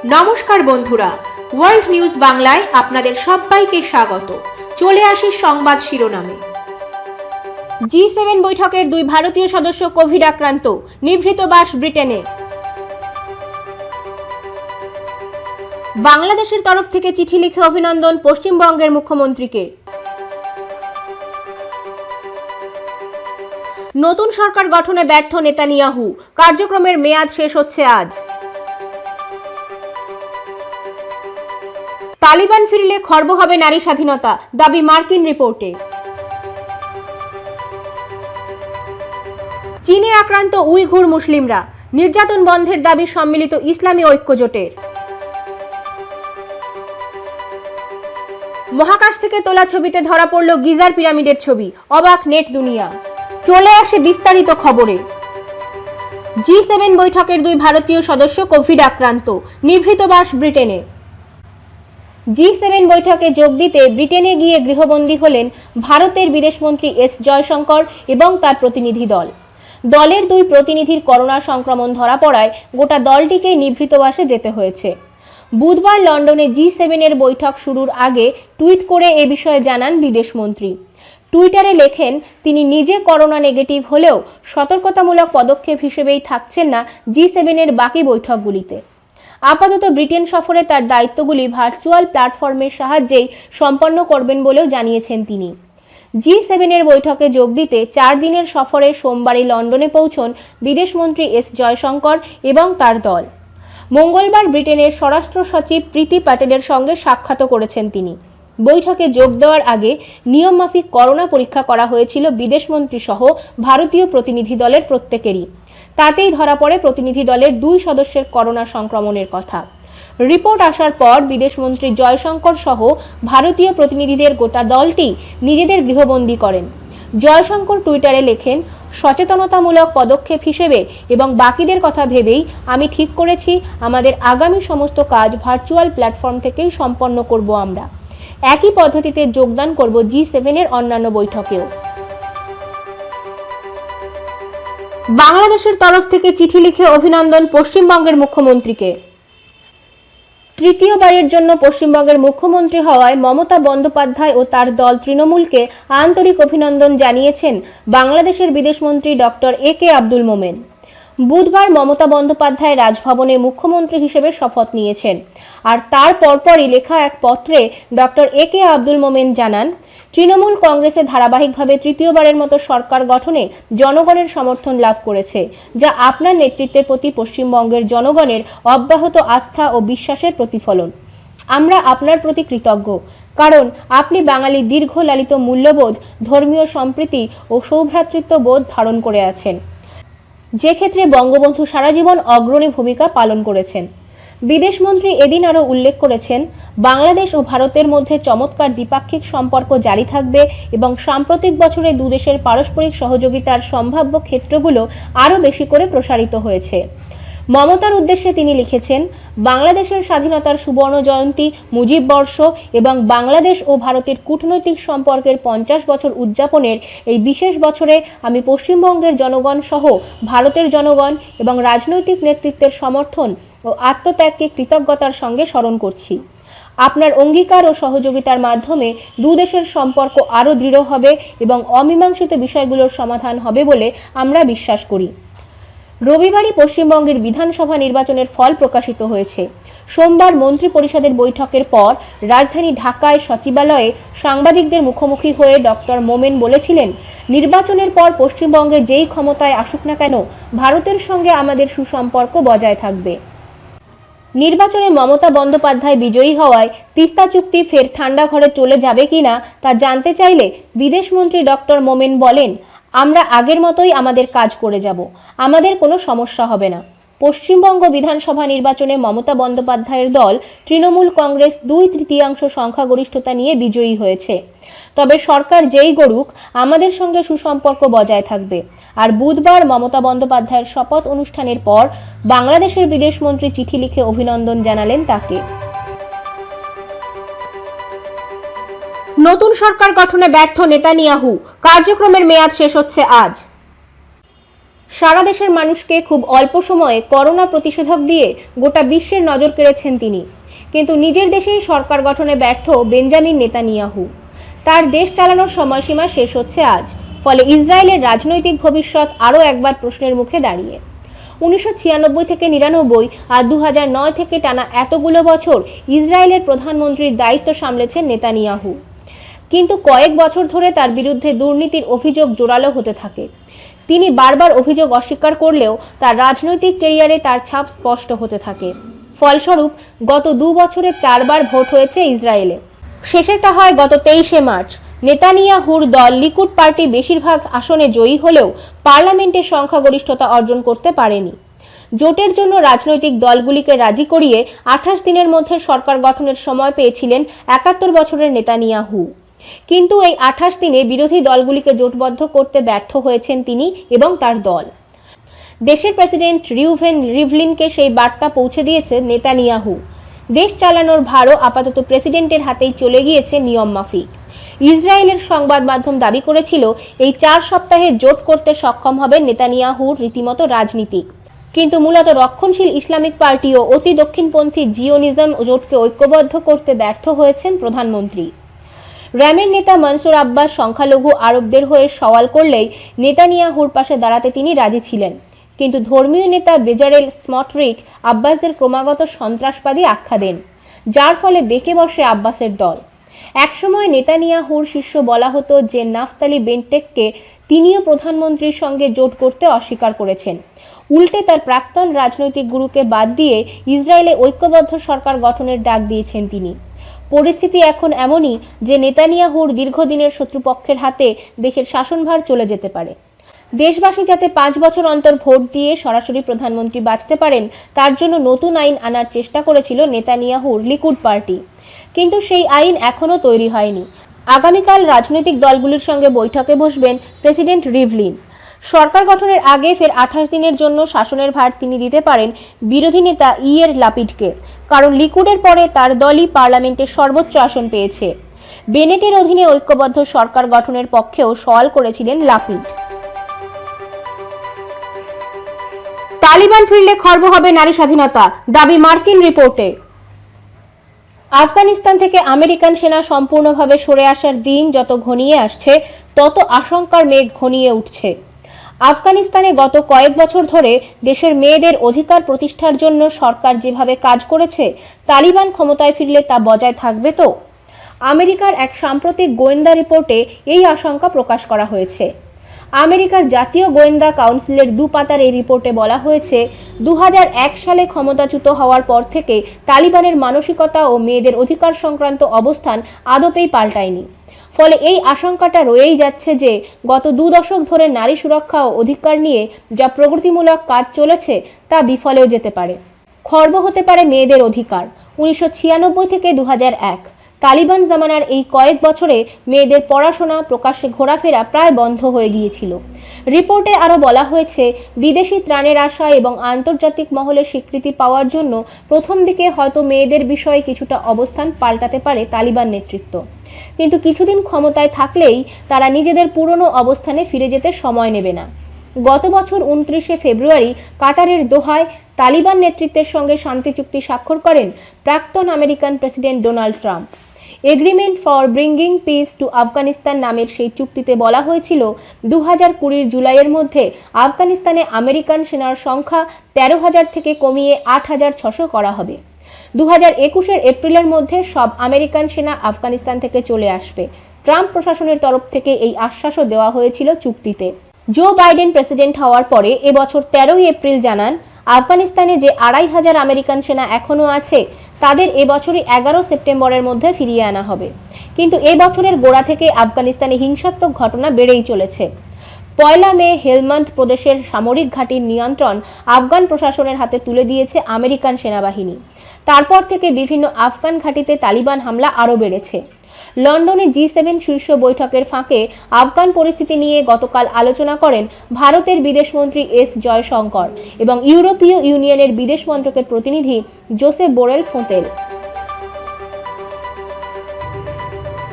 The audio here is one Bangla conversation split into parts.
নমস্কার বন্ধুরা, ওয়ার্ল্ড নিউজ বাংলায় আপনাদের সবাইকে স্বাগত। চলে আসি সংবাদ শিরোনামে। G7 বৈঠকের দুই ভারতীয় সদস্য কোভিড আক্রান্ত, নিভৃত বাস ব্রিটেনে। বাংলাদেশের তরফ থেকে চিঠি লিখে অভিনন্দন পশ্চিমবঙ্গের মুখ্যমন্ত্রীকে। নতুন সরকার গঠনে ব্যর্থ নেতানিয়াহু, কার্যক্রমের মেয়াদ শেষ হচ্ছে আজ। তালিবান ফিরলে খর্ব হবে নারী স্বাধীনতা, দাবি মার্কিন রিপোর্টে। চীনে আক্রান্ত উইঘুর মুসলিমরা, নির্যাতন বন্ধের দাবি সম্মিলিত ইসলামী ঐক্য জোটের। মহাকাশ থেকে তোলা ছবিতে ধরা পড়ল গিজার পিরামিডের ছবি, অবাক নেট দুনিয়া। চলে আসে বিস্তারিত খবরে। G7 বৈঠকের দুই ভারতীয় সদস্য কোভিড আক্রান্ত, নিভৃত বাস ব্রিটেনে। G7 বৈঠকে যোগ দিতে ব্রিটেনে গিয়ে গৃহবন্দী হলেন ভারতের বিদেশমন্ত্রী এস জয়শঙ্কর এবং তার প্রতিনিধি দল। দলের দুই প্রতিনিধির করোনা সংক্রমণ ধরা পড়ায় গোটা দলটিকে নিভৃতবাসে যেতে হয়েছে। বুধবার লন্ডনে G7 এর বৈঠক শুরুর আগে টুইট করে এ বিষয়ে জানান বিদেশমন্ত্রী। টুইটারে লেখেন, তিনি নিজে করোনা নেগেটিভ হলেও সতর্কতামূলক পদক্ষেপ হিসেবেই থাকছেন না G7 এর বাকি বৈঠকগুলিতে। আপাতত ব্রিটেন সফরে তার দায়িত্বগুলি ভার্চুয়াল প্ল্যাটফর্মের সাহায্যেই সম্পন্ন করবেন বলেও জানিয়েছেন তিনি। G7 এর বৈঠকে যোগ দিতে 4 দিনের সফরে সোমবারই লন্ডনে পৌঁছন বিদেশমন্ত্রী এস জয়শঙ্কর এবং তার দল। মঙ্গলবার ব্রিটেনের স্বরাষ্ট্র সচিব প্রীতি প্যাটেলের সঙ্গে সাক্ষাৎ করেছেন তিনি। বৈঠকে যোগ দেওয়ার আগে নিয়মমাফিক করোনা পরীক্ষা করা হয়েছিল বিদেশমন্ত্রী সহ ভারতীয় প্রতিনিধি দলের প্রত্যেকেরই। তাতেই ধরা পড়ে প্রতিনিধি দলের 2 সদস্যের করোনা সংক্রমণের কথা। রিপোর্ট আসার পর বিদেশমন্ত্রী জয়শঙ্কর সহ ভারতীয় প্রতিনিধিদের গোটা দলটি নিজেদের গৃহবন্দী করেন। জয়শঙ্কর টুইটারে লেখেন, সচেতনতামূলক পদক্ষেপ হিসেবে এবং বাকিদের কথা ভেবেই আমি ঠিক করেছি আমাদের আগামী সমস্ত কাজ ভার্চুয়াল প্ল্যাটফর্ম থেকেই সম্পন্ন করব। আমরা একই পদ্ধতিতে যোগদান করব G7 এর অন্যান্য বৈঠকেও। বাংলাদেশের তরফ থেকে চিঠি লিখে অভিনন্দন পশ্চিমবঙ্গের মুখ্যমন্ত্রীকে। তৃতীয়বারের জন্য পশ্চিমবঙ্গের মুখ্যমন্ত্রী হওয়ায় মমতা বন্দ্যোপাধ্যায় ও তার দল তৃণমূলকে আন্তরিক অভিনন্দন জানিয়েছেন বাংলাদেশের বিদেশমন্ত্রী ডক্টর একে আব্দুল মোমেন। বুধবার মমতা বন্দ্যোপাধ্যায় রাজভবনে মুখ্যমন্ত্রী হিসেবে শপথ নিয়েছেন। আর তার পরপরই লেখা এক পত্রে ডক্টর একে আব্দুল মোমেন জানান, তৃণমূল কংগ্রেসে ধারাবাহিকভাবে তৃতীয়বারের মতো সরকার গঠনে জনগণের সমর্থন লাভ করেছে, যা আপনার নেতৃত্বের প্রতি পশ্চিমবঙ্গের জনগণের অব্যাহত আস্থা ও বিশ্বাসের প্রতিফলন। আমরা আপনার প্রতি কৃতজ্ঞ, কারণ আপনি বাঙালির দীর্ঘ লালিত মূল্যবোধ, ধর্মীয় সম্প্রীতি ও সৌভ্রাতৃত্ব বোধ ধারণ করে আছেন, যে ক্ষেত্রে বঙ্গবন্ধু সারা জীবন অগ্রণী ভূমিকা পালন করেছেন। বিদেশমন্ত্রী এদিন আরও উল্লেখ করেছেন, বাংলাদেশ ও ভারতের মধ্যে চমৎকার দ্বিপাক্ষিক সম্পর্ক জারি থাকবে এবং সাম্প্রতিক বছরে দুদেশের পারস্পরিক সহযোগিতার সম্ভাব্য ক্ষেত্রগুলো আরও বেশি করে প্রসারিত হয়েছে। মমতার উদ্দেশ্যে তিনি লিখেছেন, বাংলাদেশের স্বাধীনতার সুবর্ণ জয়ন্তী, মুজিব বর্ষ এবং বাংলাদেশ ও ভারতের কূটনৈতিক সম্পর্কের 50 বছর উদযাপনের এই বিশেষ বছরে আমি পশ্চিমবঙ্গের জনগণ সহ ভারতের জনগণ এবং রাজনৈতিক নেতৃত্বের সমর্থন ও আত্মত্যাগকে কৃতজ্ঞতার সঙ্গে স্মরণ করছি। আপনার অঙ্গীকার ও সহযোগিতার মাধ্যমে দুদেশের সম্পর্ক আরও দৃঢ় হবে এবং অমীমাংসিত বিষয়গুলোর সমাধান হবে বলে আমরা বিশ্বাস করি। রবিবারই পশ্চিমবঙ্গের বিধানসভা নির্বাচনের ফল প্রকাশিত হয়েছে। সোমবার মন্ত্রী পরিষদের বৈঠকের পর রাজধানী ঢাকায় সচিবালয়ে সাংবাদিকদের মুখোমুখি হয়ে ডক্টর মোমেন বলেছিলেন, নির্বাচনের পর পশ্চিমবঙ্গে যেই ক্ষমতায় আসুক না কেন, ভারতের সঙ্গে আমাদের সুসম্পর্ক বজায় থাকবে। নির্বাচনে মমতা বন্দ্যোপাধ্যায় বিজয়ী হওয়ায় তিস্তা চুক্তি ফের ঠান্ডা ঘরে চলে যাবে কিনা তা জানতে চাইলে বিদেশমন্ত্রী ডক্টর মোমেন বলেন, আমরা আগের মতোই আমাদের কাজ করে যাব, আমাদের কোনো সমস্যা হবে না। পশ্চিমবঙ্গ বিধানসভা নির্বাচনে মমতা বন্দ্যোপাধ্যায়ের দল তৃণমূল কংগ্রেস 2/3 সংখ্যাগরিষ্ঠতা নিয়ে বিজয়ী হয়েছে। তবে সরকার যেই গড়ুক, আমাদের সঙ্গে সুসম্পর্ক বজায় থাকবে। আর বুধবার মমতা বন্দ্যোপাধ্যায়ের শপথ অনুষ্ঠানের পর বাংলাদেশের বিদেশমন্ত্রী চিঠি লিখে অভিনন্দন জানালেন তাকে। নতুন সরকার গঠনে ব্যর্থ নেতানিয়াহু, কার্যক্রমের মেয়াদ শেষ হচ্ছে আজ। সারা দেশের মানুষকে খুব অল্প সময়ে করোনা প্রতিষেধক দিয়ে গোটা বিশ্বের নজর কেড়েছেন তিনি। কিন্তু নিজের দেশেই সরকার গঠনে ব্যর্থ বেঞ্জামিন নেতানিয়াহু। তার দেশ চালানোর সময়সীমা শেষ হচ্ছে আজ। ফলে ইসরায়েলের রাজনৈতিক ভবিষ্যৎ আরও একবার প্রশ্নের মুখে দাঁড়িয়ে। 1996 থেকে 99 আর 2009 থেকে টানা এতগুলো বছর ইসরায়েলের প্রধানমন্ত্রীর দায়িত্ব সামলেছেন নেতানিয়াহু। কিন্তু কয়েক বছর ধরে তার বিরুদ্ধে দুর্নীতির অভিযোগ জোরালো হতে থাকে। তিনি বারবার অভিযোগ অস্বীকার করলেও তার রাজনৈতিক ক্যারিয়ারে তার ছাপ স্পষ্ট হতে থাকে। ফলস্বরূপ গত 2 বছরে 4 বার ভোট হয়েছে ইসরায়েলে। শেষেরটা হয় গত 23শে মার্চ। নেতানিয়াহুর দল লিকুড পার্টি বেশিরভাগ আসনে জয়ী হলেও পার্লামেন্টের সংখ্যাগরিষ্ঠতা অর্জন করতে পারেনি। জোটের জন্য রাজনৈতিক দলগুলিকে রাজি করিয়ে 28 দিনের মধ্যে সরকার গঠনের সময় পেয়েছিলেন 71 বছরের নেতানিয়াহু। কিন্তু এই 28 দিনে বিরোধী দলগুলিকে জোটবদ্ধ করতে ব্যর্থ হয়েছেন তিনি এবং তার দল। দেশের প্রেসিডেন্ট রিউভেন রিভলিনকে সেই বার্তা পৌঁছে দিয়েছে নেতানিয়াহু। দেশ চালানোর ভারও আপাতত প্রেসিডেন্টের হাতেই চলে গিয়েছে নিয়ম মাফিক। ইসরায়েলের সংবাদ মাধ্যম দাবি করেছিল এই 4 সপ্তাহে জোট করতে সক্ষম হবেন নেতানিয়াহুর রীতিমতো রাজনীতিক। কিন্তু মূলত রক্ষণশীল ইসলামিক পার্টি ও অতি দক্ষিণপন্থী জিওনিজম জোটকে ঐক্যবদ্ধ করতে ব্যর্থ হয়েছেন প্রধানমন্ত্রী। র্যামের নেতা মনসুর আব্বাস সংখ্যালঘু আরবদের হয়ে সওয়াল করলেই নেতানিয়াহুর পাশে দাঁড়াতে তিনি রাজি ছিলেন। কিন্তু ধর্মীয় নেতা বেজারেল স্মটরিক আব্বাসদের ক্রমাগত সন্ত্রাসবাদী আখ্যা দেন, যার ফলে বেঁকে বসে আব্বাসের দল। একসময় নেতানিয়াহুর শিষ্য বলা হতো যে নাফতালি বেন্টেককে তিনিও প্রধানমন্ত্রীর সঙ্গে জোট করতে অস্বীকার করেছেন। উল্টে তার প্রাক্তন রাজনৈতিক গুরুকে বাদ দিয়ে ইসরায়েলে ঐক্যবদ্ধ সরকার গঠনের ডাক দিয়েছেন তিনি। পরিস্থিতি এখন এমনই যে নেতানিয়াহুর দীর্ঘদিনের শত্রুপক্ষের হাতে দেশের শাসনভার চলে যেতে পারে। দেশবাসী যাতে 5 বছর অন্তর ভোট দিয়ে সরাসরি প্রধানমন্ত্রী বাছতে পারেন তার জন্য নতুন আইন আনার চেষ্টা করেছিল নেতানিয়াহুর লিকুড পার্টি। কিন্তু সেই আইন এখনও তৈরি হয়নি। আগামীকাল রাজনৈতিক দলগুলির সঙ্গে বৈঠকে বসবেন প্রেসিডেন্ট রিভলিন। সরকার গঠনের আগে ফের 28 দিনের জন্য শাসনের ভার তিনি দিতে পারেন বিরোধী নেতা ইয়ার লাপিডকে, কারণ লিকুডের পরে তার দলই পার্লামেন্টের সর্বোচ্চ আসন পেয়েছে। বেনেটের অধীনে ঐক্যবদ্ধ সরকার গঠনের পক্ষেও সওয়াল করেছিলেন লাপিড। তালিবান ফিরলে খর্ব হবে নারী স্বাধীনতা, দাবি মার্কিন রিপোর্টে। আফগানিস্তান থেকে আমেরিকান সেনা সম্পূর্ণভাবে সরে আসার দিন যত ঘনিয়ে আসছে তত আশঙ্কার মেঘ ঘনিয়ে উঠছে। আফগানিস্তানে গত কয়েক বছর ধরে দেশের মেয়েদের অধিকার প্রতিষ্ঠার জন্য সরকার যেভাবে কাজ করেছে, তালিবান ক্ষমতায় ফিরলে তা বজায় থাকবে তো? আমেরিকার এক সাম্প্রতিক গোয়েন্দা রিপোর্টে এই আশঙ্কা প্রকাশ করা হয়েছে। আমেরিকার জাতীয় গোয়েন্দা কাউন্সিলের 2 পাতার এই রিপোর্টে বলা হয়েছে 2001 সালে ক্ষমতাচ্যুত হওয়ার পর থেকে তালিবানের মানসিকতা ও মেয়েদের অধিকার সংক্রান্ত অবস্থান আদপেই পাল্টায়নি। ফলে এই আশঙ্কাটা রয়েই যাচ্ছে যে গত 2 দশক ধরে নারী সুরক্ষা ও অধিকার নিয়ে যা প্রগতিমূলক কাজ চলেছে তা বিফলেও যেতে পারে। খর্ব হতে পারে মেয়েদের অধিকার। 1996 থেকে 2001 তালিবান জামানার এই কয়েক বছরে মেয়েদের পড়াশোনা, প্রকাশ্যে ঘোরাফেরা প্রায় বন্ধ হয়ে গিয়েছিল। রিপোর্টে আরও বলা হয়েছে বিদেশি ত্রাণের আশা এবং আন্তর্জাতিক মহলে স্বীকৃতি পাওয়ার জন্য প্রথম দিকে হয়তো মেয়েদের বিষয়ে কিছুটা অবস্থান পাল্টাতে পারে তালিবান নেতৃত্ব। কিন্তু কিছুদিন ক্ষমতায় থাকলেই তারা নিজেদের পুরনো অবস্থানে ফিরে যেতে সময় নেবে না। গত বছর 29শে ফেব্রুয়ারি কাতারের দোহায় তালিবান নেতৃত্বের সঙ্গে শান্তি চুক্তি স্বাক্ষর করেন প্রাক্তন American president Donald Trump. Agreement for bringing peace to Afghanistan নামের সেই চুক্তিতে বলা হয়েছিল 2020 জুলাইয়ের মধ্যে আফগানিস্তানে আমেরিকান সেনার সংখ্যা 13,000 থেকে কমিয়ে 8,600 করা হবে। 2021 এপ্রিলের মধ্যে সব আমেরিকান সেনা আফগানিস্তান থেকে চলে আসবে। ট্রাম্প প্রশাসনের তরফ থেকে এই আশ্বাসও দেওয়া হয়েছিল চুক্তিতে। জো বাইডেন প্রেসিডেন্ট হওয়ার পরে এবছর 13 এপ্রিল জানান আফগানিস্তানে যে 2,500 আমেরিকান সেনা এখনও আছে তাদের এবছরই 11 সেপ্টেম্বরের মধ্যে ফিরিয়ে আনা হবে। কিন্তু এবছরের গোড়া থেকে আফগানিস্তানে হিংসাত্মক ঘটনা বেড়েই চলেছে। 1 মে হেলমান্দ প্রদেশের সামরিক ঘাঁটির নিয়ন্ত্রণ আফগান প্রশাসনের হাতে তুলে দিয়েছে আমেরিকান সেনাবাহিনী। তারপর থেকে বিভিন্ন আফগান ঘাঁটিতে তালিবান হামলা আরও বেড়েছে। লন্ডনে G7 শীর্ষ বৈঠকের ফাঁকে আফগান পরিস্থিতি নিয়ে গতকাল আলোচনা করেন ভারতের বিদেশমন্ত্রী এস জয়শঙ্কর এবং ইউরোপীয় ইউনিয়নের বিদেশ মন্ত্রকের প্রতিনিধি জোসেফ বোরেল ফোঁটেল।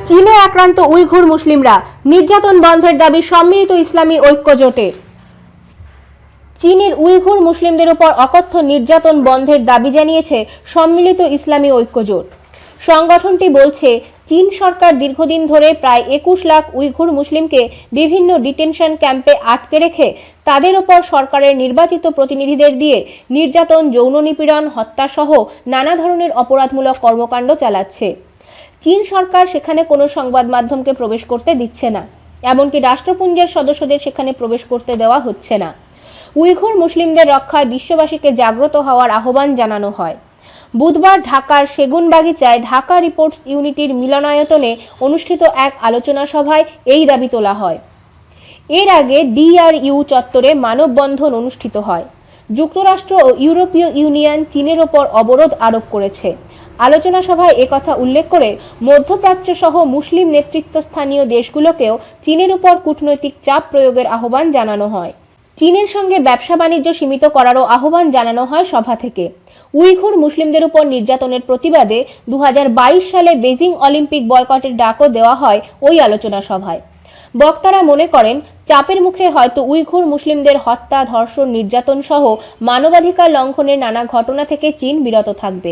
চীনে আক্রান্ত উইঘুর মুসলিমরা, নির্যাতন বন্ধের দাবি সম্মিলিত ইসলামী ঐক্য জোটের। চীনের উইঘুর মুসলিমদের উপর অকথ্য নির্যাতন বন্ধের দাবি জানিয়েছে সম্মিলিত ইসলামী ঐক্যজোট। সংগঠনটি বলছে, চীন সরকার দীর্ঘদিন ধরে প্রায় 21 লাখ উইঘুর মুসলিমকে বিভিন্ন ডিটেনশন ক্যাম্পে আটকে রেখে তাদের ওপর সরকারের নির্বাচিত প্রতিনিধিদের দিয়ে নির্যাতন, যৌন নিপীড়ন, হত্যা সহ নানা ধরনের অপরাধমূলক কর্মকাণ্ড চালাচ্ছে। চীন সরকার সেখানে কোনো সংবাদ মাধ্যমকে প্রবেশ করতে দিচ্ছে না, এমনকি রাষ্ট্রপুঞ্জের সদস্যদের সেখানে প্রবেশ করতে দেওয়া হচ্ছে না। উইঘুর মুসলিমদের রক্ষায় বিশ্ববাসীকে জাগ্রত হওয়ার আহ্বান জানানো হয়। বুধবার ঢাকার সেগুনবাগিচায় ঢাকা রিপোর্টস ইউনিটির মিলনায়তনে অনুষ্ঠিত এক আলোচনা সভায় এই দাবি তোলা হয়। এর আগে DRU চত্বরে মানববন্ধন অনুষ্ঠিত হয়। যুক্তরাষ্ট্র ও ইউরোপীয় ইউনিয়ন চীনের ওপর অবরোধ আরোপ করেছে। আলোচনা সভায় একথা উল্লেখ করে মধ্যপ্রাচ্য সহ মুসলিম নেতৃত্বস্থানীয় দেশগুলোকেও চীনের উপর কূটনৈতিক চাপ প্রয়োগের আহ্বান জানানো হয়। চীনের সঙ্গে ব্যবসা বাণিজ্য সীমিত করারও আহ্বান জানানো হয় সভা থেকে। উইঘুর মুসলিমদের উপর নির্যাতনের প্রতিবাদে 2022 সালে বেজিং অলিম্পিক বয়কটের ডাকও দেওয়া হয় ওই আলোচনা সভায়। বক্তারা মনে করেন, চাপের মুখে হয়তো উইঘুর মুসলিমদের হত্যা, ধর্ষণ, নির্যাতন সহ মানবাধিকার লঙ্ঘনের নানা ঘটনা থেকে চীন বিরত থাকবে।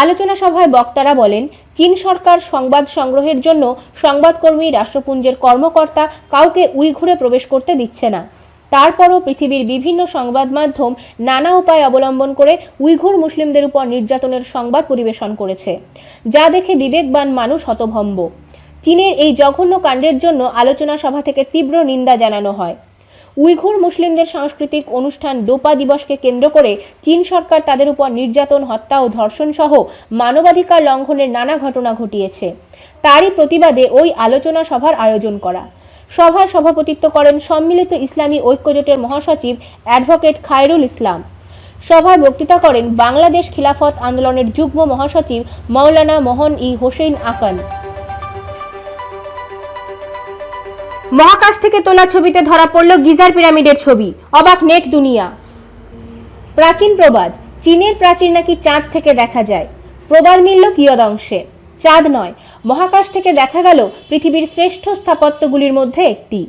আলোচনা সভায় বক্তারা বলেন, চীন সরকার সংবাদ সংগ্রহের জন্য সংবাদকর্মী, রাষ্ট্রপুঞ্জের কর্মকর্তা কাউকে উইঘুরে প্রবেশ করতে দিচ্ছে না। তারপরও পৃথিবীর বিভিন্ন সংবাদ মাধ্যম নানা উপায় অবলম্বন করে উইঘুর মুসলিমদের উপর নির্যাতনের সংবাদ পরিবেশন করেছে, যা দেখে বিবেকবান মানুষ হতভম্ব। চীনের এই জঘন্য কাণ্ডের জন্য আলোচনা সভা থেকে তীব্র নিন্দা জানানো হয়। উইঘুর মুসলিমদের সাংস্কৃতিক অনুষ্ঠান ডোপা দিবসকে কেন্দ্র করে চীন সরকার তাদের উপর নির্যাতন, হত্যা ও ধর্ষণ সহ মানবাধিকার লঙ্ঘনের নানা ঘটনা ঘটিয়েছে। তারই প্রতিবাদে ওই আলোচনা সভার আয়োজন করা। সভায় সভাপতিত্ব করেন সম্মিলিত ইসলামী ঐক্যজোটের মহাসচিব অ্যাডভোকেট খায়রুল ইসলাম। সভায় বক্তৃতা করেন বাংলাদেশ খিলাফত আন্দোলনের যুগ্ম মহাসচিব মাওলানা হোসেন আকান। মহাকাশ থেকে তোলা ছবিতে ধরা পড়ল গিজার পিরামিডের ছবি, অবাক নেট দুনিয়া। প্রাচীন প্রবাদ, চীনের প্রাচীর নাকি চাঁদ থেকে দেখা যায়। প্রবাদ মিলল কিয়দংশে। চাঁদ নয়, মহাকাশ থেকে দেখা গেল পৃথিবীর শ্রেষ্ঠ স্থাপত্যগুলির মধ্যে একটি।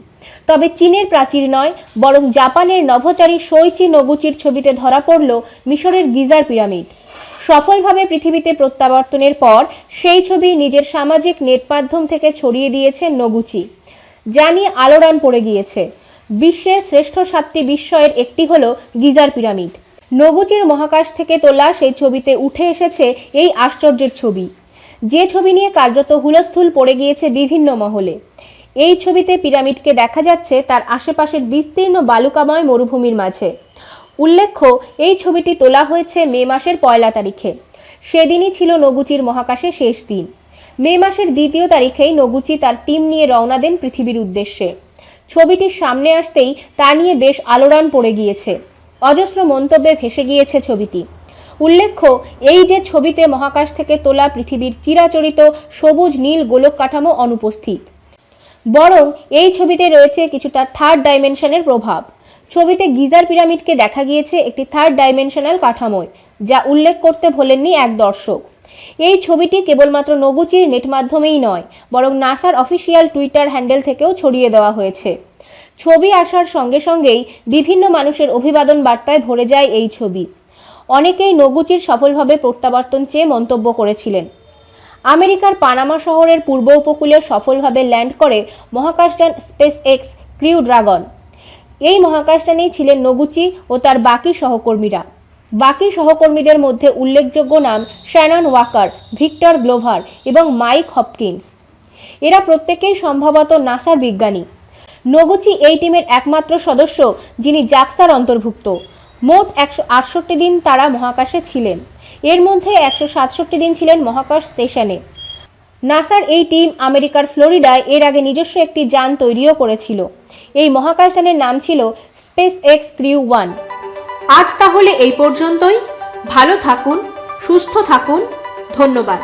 তবে চীনের প্রাচীর নয়, বরং জাপানের নভোচারী শোইচি নোগুচির ছবিতে ধরা পড়ল মিশরের গিজার পিরামিড। সফলভাবে পৃথিবীতে প্রত্যাবর্তনের পর সেই ছবি নিজের সামাজিক নেট মাধ্যম থেকে ছড়িয়ে দিয়েছেন নোগুচি, যা নিয়ে আলোড়ন পড়ে গিয়েছে। বিশ্বের শ্রেষ্ঠ 7টি বিস্ময়ের একটি হল গিজার পিরামিড। নোগুচির মহাকাশ থেকে তোলা সেই ছবিতে উঠে এসেছে এই আশ্চর্যের ছবি, যে ছবি নিয়ে কার্যত হুলস্থুল পড়ে গিয়েছে বিভিন্ন মহলে। এই ছবিতে পিরামিডকে দেখা যাচ্ছে তার আশেপাশের বিস্তীর্ণ বালুকাময় মরুভূমির মাঝে। উল্লেখ্য, এই ছবিটি তোলা হয়েছে মে মাসের 1 তারিখে। সেদিনই ছিল নোগুচির মহাকাশে শেষ দিন। মে মাসের 2 তারিখেই নোগুচি তার টিম নিয়ে রওনা দেন পৃথিবীর উদ্দেশ্যে। ছবিটির সামনে আসতেই তা নিয়ে বেশ আলোড়ন পড়ে গিয়েছে। অজস্র মন্তব্যে ভেসে গিয়েছে ছবিটি। উল্লেখ্য, এই যে ছবিতে মহাকাশ থেকে তোলা পৃথিবীর চিরাচরিত সবুজ নীল গোলক কাঠামো অনুপস্থিত, বরং এই ছবিতে রয়েছে কিছুটা থার্ড ডাইমেনশনের প্রভাব। ছবিতে গিজার পিরামিডকে দেখা গিয়েছে একটি থার্ড ডাইমেনশনাল কাঠামোয়, যা উল্লেখ করতে ভোলেননি এক দর্শক। এই ছবিটি কেবলমাত্র নোগুচির নেট মাধ্যমেই নয়, বরং নাসার অফিসিয়াল টুইটার হ্যান্ডেল থেকেও ছড়িয়ে দেওয়া হয়েছে। ছবি আসার সঙ্গে সঙ্গেই বিভিন্ন মানুষের অভিবাদন বার্তায় ভরে যায় এই ছবি। অনেকেই নোগুচির সফলভাবে প্রত্যাবর্তন চেয়ে মন্তব্য করেছিলেন। আমেরিকার পানামা শহরের পূর্ব উপকূলে সফলভাবে ল্যান্ড করে মহাকাশযান SpaceX ক্রিউ ড্রাগন। এই মহাকাশযানেই ছিলেন নোগুচি ও তার বাকি সহকর্মীরা। বাকি সহকর্মীদের মধ্যে উল্লেখযোগ্য নাম শ্যানন ওয়াকার, ভিক্টর গ্লোভার এবং মাইক হপকিন্স। এরা প্রত্যেকেই সম্ভবত নাসার বিজ্ঞানী। নোগুচি এই টিমের একমাত্র সদস্য যিনি জাক্সার অন্তর্ভুক্ত। মোট 168 দিন তারা মহাকাশে ছিলেন। এর মধ্যে 167 দিন ছিলেন মহাকাশ স্টেশনে। নাসার এই টিম আমেরিকার ফ্লোরিডায় এর আগে নিজস্ব একটি যান তৈরিও করেছিল। এই মহাকাশযানের নাম ছিল SpaceX Crew 1। আজ তাহলে এই পর্যন্তই। ভালো থাকুন, সুস্থ থাকুন। ধন্যবাদ।